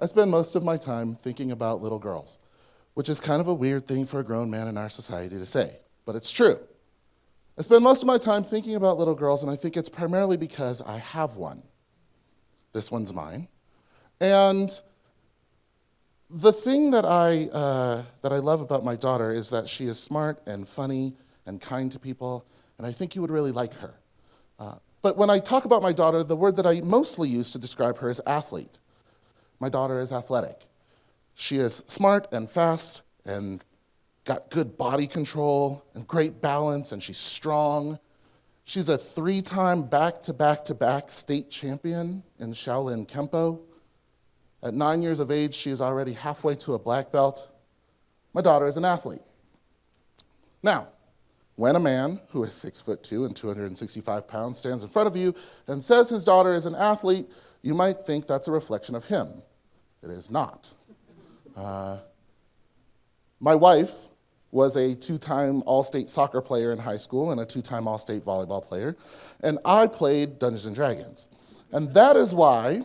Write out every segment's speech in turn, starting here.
I spend most of my time thinking about little girls, which is kind of a weird thing for a grown man in our society to say, but it's true. I spend most of my time thinking about little girls, and I think it's primarily because I have one. This one's mine. And the thing that I love about my daughter is that she is smart and funny and kind to people, and I think you would really like her. But when I talk about my daughter, the word that I mostly use to describe her is athlete. My daughter is athletic. She is smart and fast and got good body control and great balance, and she's strong. She's a 3-time back-to-back state champion in Shaolin Kempo. At 9 years of age, she is already halfway to a black belt. My daughter is an athlete. Now, when a man who is 6'2" and 265 pounds stands in front of you and says his daughter is an athlete, you might think that's a reflection of him. It is not. My wife was a 2-time All-State soccer player in high school and a 2-time All-State volleyball player, and I played Dungeons & Dragons. And that is why,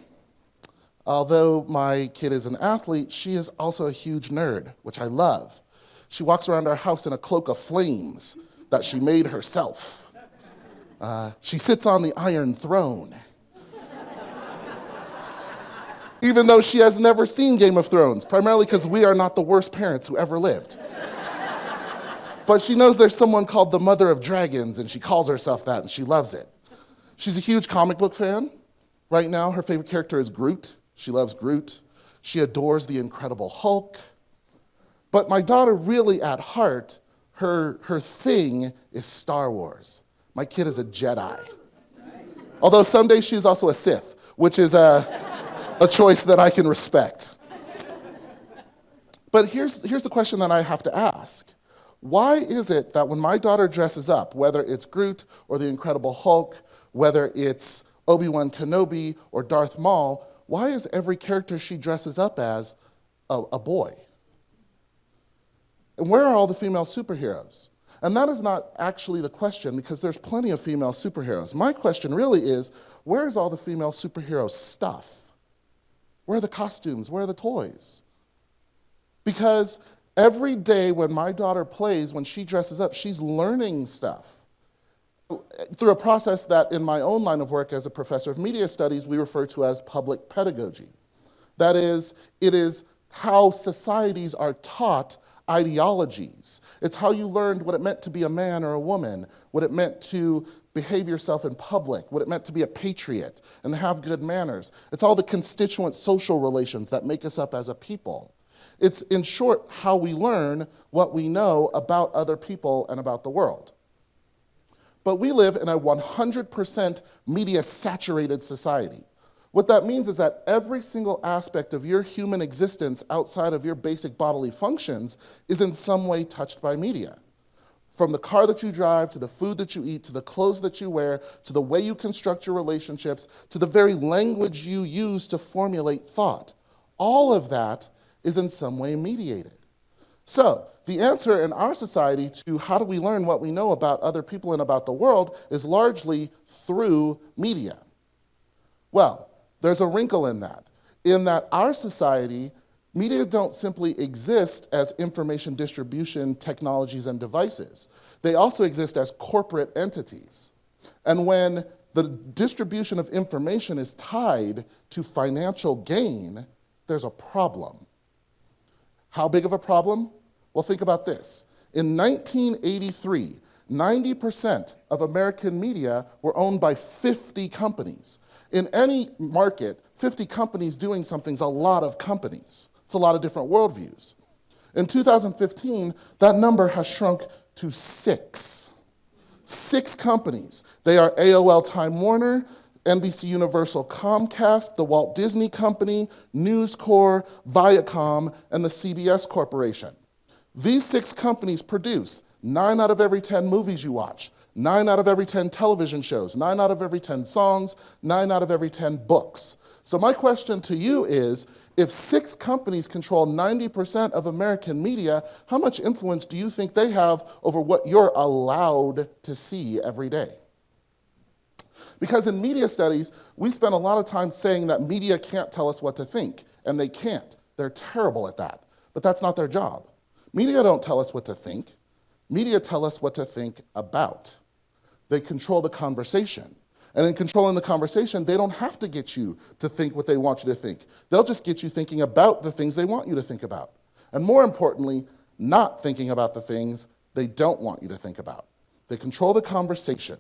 although my kid is an athlete, she is also a huge nerd, which I love. She walks around our house in a cloak of flames that she made herself. She sits on the Iron Throne. Even though she has never seen Game of Thrones, primarily because we are not the worst parents who ever lived. But she knows there's someone called the Mother of Dragons, and she calls herself that, and she loves it. She's a huge comic book fan. Right now, her favorite character is Groot. She loves Groot. She adores the Incredible Hulk. But my daughter really, at heart, her thing is Star Wars. My kid is a Jedi. Although someday she's also a Sith, which is a choice that I can respect. But here's the question that I have to ask. Why is it that when my daughter dresses up, whether it's Groot or the Incredible Hulk, whether it's Obi-Wan Kenobi or Darth Maul, why is every character she dresses up as a boy? And where are all the female superheroes? And that is not actually the question, because there's plenty of female superheroes. My question really is, where is all the female superhero stuff? Where are the costumes? Where are the toys? Because every day when my daughter plays, when she dresses up, she's learning stuff. Through a process that in my own line of work as a professor of media studies, we refer to as public pedagogy. That is, it is how societies are taught ideologies. It's how you learned what it meant to be a man or a woman, what it meant to behave yourself in public, what it meant to be a patriot and have good manners. It's all the constituent social relations that make us up as a people. It's, in short, how we learn what we know about other people and about the world. But we live in a 100% media-saturated society. What that means is that every single aspect of your human existence outside of your basic bodily functions is in some way touched by media. From the car that you drive, to the food that you eat, to the clothes that you wear, to the way you construct your relationships, to the very language you use to formulate thought. All of that is in some way mediated. So, the answer in our society to how do we learn what we know about other people and about the world is largely through media. Well, there's a wrinkle in that our society, media don't simply exist as information distribution technologies and devices. They also exist as corporate entities. And when the distribution of information is tied to financial gain, there's a problem. How big of a problem? Well, think about this. In 1983, 90% of American media were owned by 50 companies. In any market, 50 companies doing something is a lot of companies. It's a lot of different worldviews. In 2015, that number has shrunk to 6. 6 companies. They are AOL Time Warner, NBC Universal Comcast, the Walt Disney Company, News Corp, Viacom, and the CBS Corporation. These 6 companies produce 9 out of every 10 movies you watch, 9 out of every 10 television shows, 9 out of every 10 songs, 9 out of every 10 books. So my question to you is, if 6 companies control 90% of American media, how much influence do you think they have over what you're allowed to see every day? Because in media studies, we spend a lot of time saying that media can't tell us what to think, and they can't. They're terrible at that, but that's not their job. Media don't tell us what to think. Media tell us what to think about. They control the conversation. And in controlling the conversation, they don't have to get you to think what they want you to think. They'll just get you thinking about the things they want you to think about. And more importantly, not thinking about the things they don't want you to think about. They control the conversation.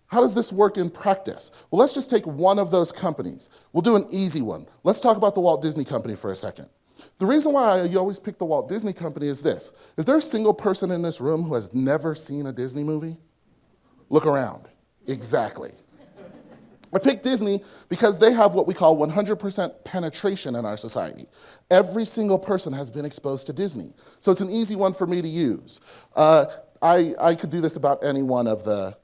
How does this work in practice? Well, let's just take one of those companies. We'll do an easy one. Let's talk about the Walt Disney Company for a second. The reason why you always pick the Walt Disney Company is this. Is there a single person in this room who has never seen a Disney movie? Look around. Exactly. I picked Disney because they have what we call 100% penetration in our society. Every single person has been exposed to Disney. So it's an easy one for me to use. I could do this about any one of the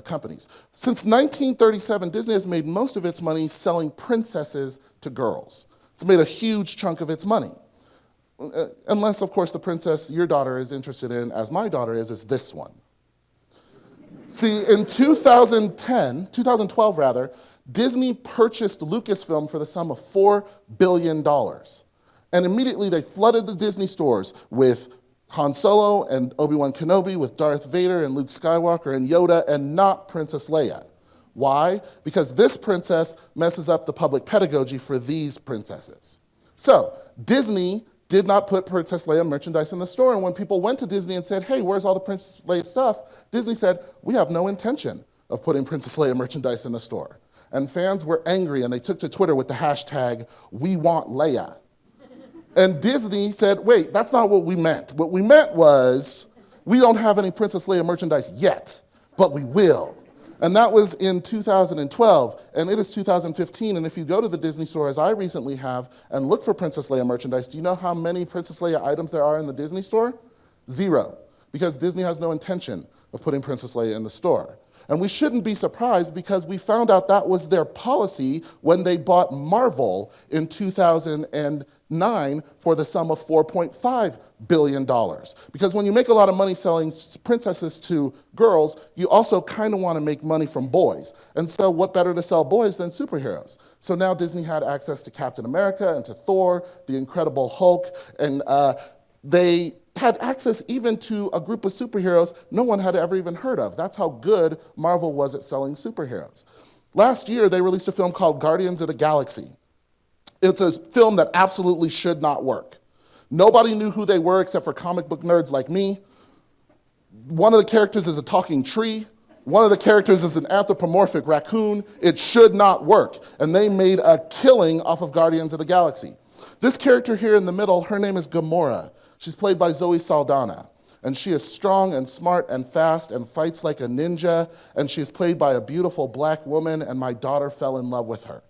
companies. Since 1937, Disney has made most of its money selling princesses to girls. It's made a huge chunk of its money. Unless, of course, the princess your daughter is interested in, as my daughter is this one. See, in 2012 rather, Disney purchased Lucasfilm for the sum of $4 billion. And immediately they flooded the Disney stores with Han Solo and Obi-Wan Kenobi, with Darth Vader and Luke Skywalker and Yoda, and not Princess Leia. Why? Because this princess messes up the public pedagogy for these princesses. So, Disney did not put Princess Leia merchandise in the store, and when people went to Disney and said, hey, where's all the Princess Leia stuff? Disney said, we have no intention of putting Princess Leia merchandise in the store. And fans were angry, and they took to Twitter with the hashtag, #WeWantLeia. And Disney said, wait, that's not what we meant. What we meant was, we don't have any Princess Leia merchandise yet, but we will. And that was in 2012, and it is 2015, and if you go to the Disney store, as I recently have, and look for Princess Leia merchandise, do you know how many Princess Leia items there are in the Disney store? 0, because Disney has no intention of putting Princess Leia in the store. And we shouldn't be surprised because we found out that was their policy when they bought Marvel in 2009 for the sum of $4.5 billion. Because when you make a lot of money selling princesses to girls, you also kind of want to make money from boys. And so what better to sell boys than superheroes? So now Disney had access to Captain America and to Thor, the Incredible Hulk, and they had access even to a group of superheroes no one had ever even heard of. That's how good Marvel was at selling superheroes. Last year, they released a film called Guardians of the Galaxy. It's a film that absolutely should not work. Nobody knew who they were except for comic book nerds like me. One of the characters is a talking tree. One of the characters is an anthropomorphic raccoon. It should not work. And they made a killing off of Guardians of the Galaxy. This character here in the middle, her name is Gamora. She's played by Zoe Saldana. And she is strong and smart and fast and fights like a ninja. And she's played by a beautiful black woman, and my daughter fell in love with her.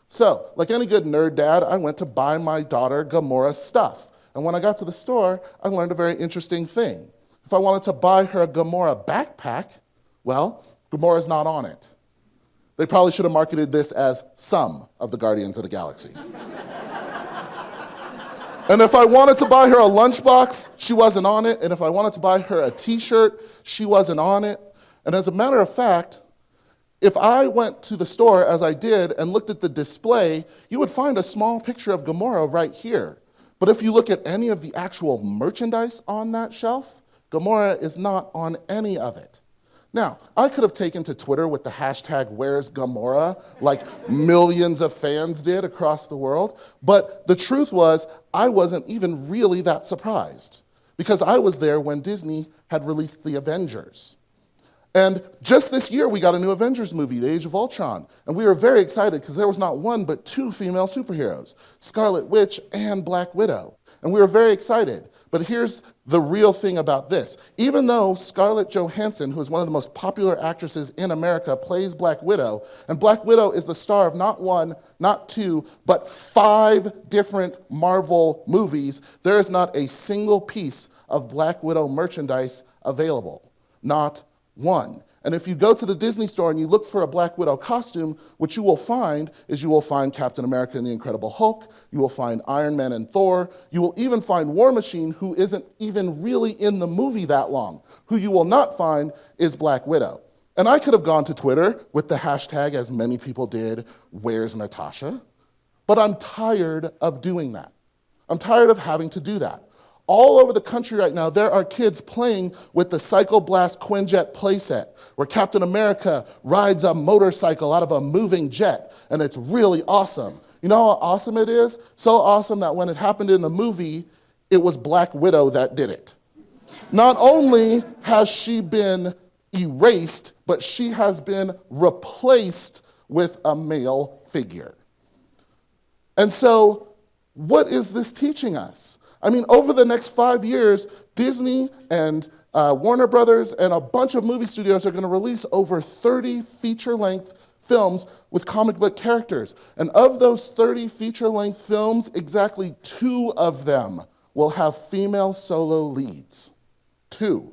So, like any good nerd dad, I went to buy my daughter Gamora stuff. And when I got to the store, I learned a very interesting thing. If I wanted to buy her a Gamora backpack, well, Gamora's not on it. They probably should have marketed this as some of the Guardians of the Galaxy. And if I wanted to buy her a lunchbox, she wasn't on it. And if I wanted to buy her a t-shirt, she wasn't on it. And as a matter of fact, if I went to the store, as I did, and looked at the display, you would find a small picture of Gamora right here. But if you look at any of the actual merchandise on that shelf, Gamora is not on any of it. Now, I could have taken to Twitter with the hashtag Where's Gamora, like millions of fans did across the world, but the truth was, I wasn't even really that surprised, because I was there when Disney had released The Avengers. And just this year, we got a new Avengers movie, The Age of Ultron, and we were very excited because there was not one but 2 female superheroes, Scarlet Witch and Black Widow, and we were very excited. But here's the real thing about this. Even though Scarlett Johansson, who is one of the most popular actresses in America, plays Black Widow, and Black Widow is the star of not 1, not 2, but 5 different Marvel movies, there is not a single piece of Black Widow merchandise available. Not one. And if you go to the Disney store and you look for a Black Widow costume, what you will find is you will find Captain America and the Incredible Hulk, you will find Iron Man and Thor, you will even find War Machine, who isn't even really in the movie that long. Who you will not find is Black Widow. And I could have gone to Twitter with the hashtag, as many people did, Where's Natasha? But I'm tired of doing that. I'm tired of having to do that. All over the country right now, there are kids playing with the Psychoblast Quinjet playset, where Captain America rides a motorcycle out of a moving jet, and it's really awesome. You know how awesome it is? So awesome that when it happened in the movie, it was Black Widow that did it. Not only has she been erased, but she has been replaced with a male figure. And so, what is this teaching us? I mean, over the next 5 years, Disney and Warner Brothers and a bunch of movie studios are going to release over 30 feature-length films with comic book characters. And of those 30 feature-length films, exactly 2 of them will have female solo leads. 2.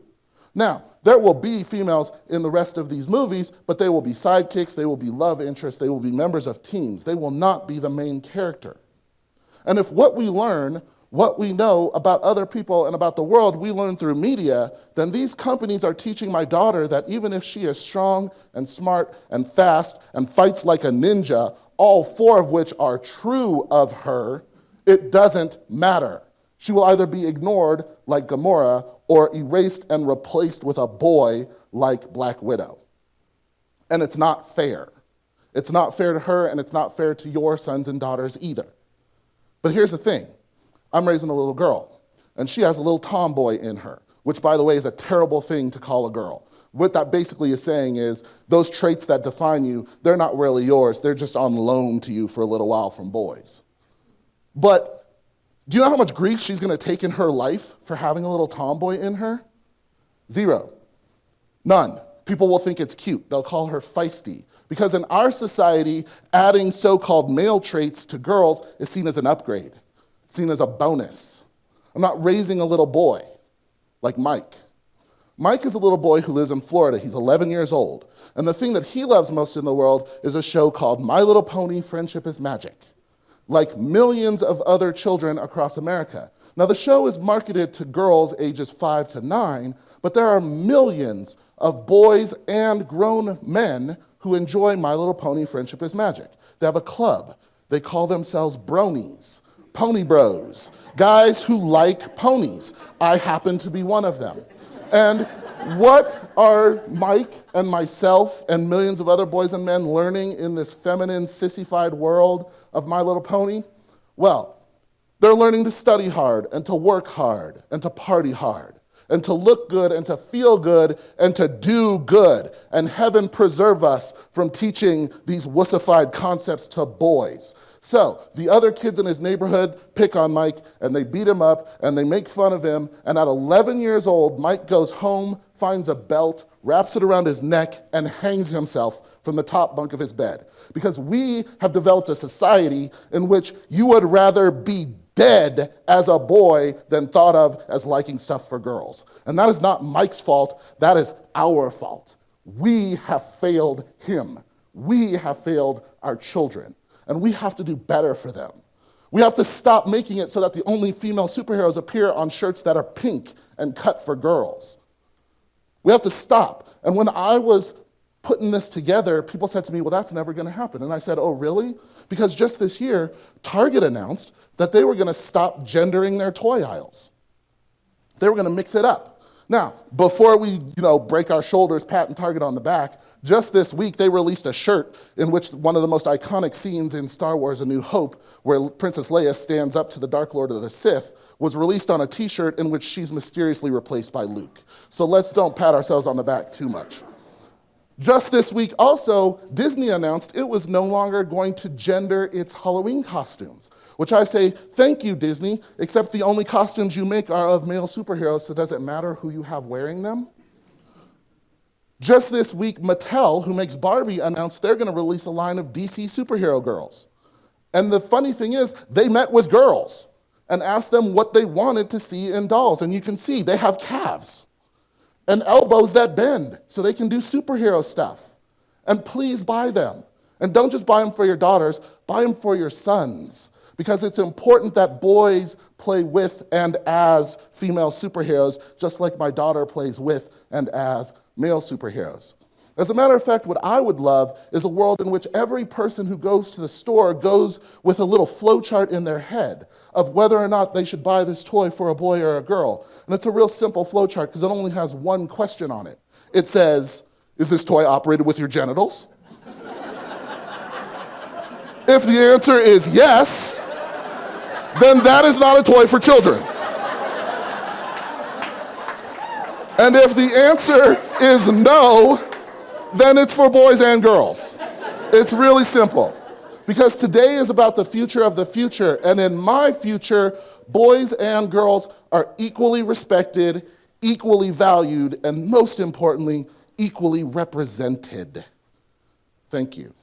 Now, there will be females in the rest of these movies, but they will be sidekicks, they will be love interests, they will be members of teams. They will not be the main character. And if what we learn, what we know about other people and about the world, we learn through media, then these companies are teaching my daughter that even if she is strong and smart and fast and fights like a ninja, all 4 of which are true of her, it doesn't matter. She will either be ignored like Gamora or erased and replaced with a boy like Black Widow. And it's not fair. It's not fair to her, and it's not fair to your sons and daughters either. But here's the thing. I'm raising a little girl, and she has a little tomboy in her, which, by the way, is a terrible thing to call a girl. What that basically is saying is those traits that define you, they're not really yours. They're just on loan to you for a little while from boys. But do you know how much grief she's going to take in her life for having a little tomboy in her? 0. None. People will think it's cute. They'll call her feisty. Because in our society, adding so-called male traits to girls is seen as an upgrade. It's seen as a bonus. I'm not raising a little boy like Mike. Mike is a little boy who lives in Florida. He's 11 years old. And the thing that he loves most in the world is a show called My Little Pony: Friendship is Magic, like millions of other children across America. Now, the show is marketed to girls ages 5 to 9, but there are millions of boys and grown men who enjoy My Little Pony: Friendship is Magic. They have a club. They call themselves bronies, pony bros, guys who like ponies. I happen to be one of them. And what are Mike and myself and millions of other boys and men learning in this feminine, sissified world of My Little Pony? Well, they're learning to study hard and to work hard and to party hard and to look good and to feel good and to do good. And heaven preserve us from teaching these wussified concepts to boys. So the other kids in his neighborhood pick on Mike, and they beat him up, and they make fun of him. And at 11 years old, Mike goes home, finds a belt, wraps it around his neck, and hangs himself from the top bunk of his bed. Because we have developed a society in which you would rather be dead as a boy than thought of as liking stuff for girls. And that is not Mike's fault, that is our fault. We have failed him. We have failed our children. And we have to do better for them. We have to stop making it so that the only female superheroes appear on shirts that are pink and cut for girls. We have to stop. And when I was putting this together, people said to me, well, that's never going to happen. And I said, oh, really? Because just this year, Target announced that they were going to stop gendering their toy aisles. They were going to mix it up. Now, before we, break our shoulders, patting Target on the back, just this week they released a shirt in which one of the most iconic scenes in Star Wars: A New Hope, where Princess Leia stands up to the Dark Lord of the Sith, was released on a t-shirt in which she's mysteriously replaced by Luke. So let's don't pat ourselves on the back too much. Just this week also, Disney announced it was no longer going to gender its Halloween costumes, which I say, thank you, Disney, except the only costumes you make are of male superheroes, so does it matter who you have wearing them? Just this week, Mattel, who makes Barbie, announced they're going to release a line of DC superhero girls. And the funny thing is, they met with girls and asked them what they wanted to see in dolls. And you can see they have calves and elbows that bend so they can do superhero stuff. And please buy them. And don't just buy them for your daughters, buy them for your sons. Because it's important that boys play with and as female superheroes, just like my daughter plays with and as male superheroes. As a matter of fact, what I would love is a world in which every person who goes to the store goes with a little flowchart in their head of whether or not they should buy this toy for a boy or a girl. And it's a real simple flowchart because it only has one question on it. It says, is this toy operated with your genitals? If the answer is yes, then that is not a toy for children. And if the answer is no, then it's for boys and girls. It's really simple. Because today is about the future of the future, and in my future, boys and girls are equally respected, equally valued, and most importantly, equally represented. Thank you.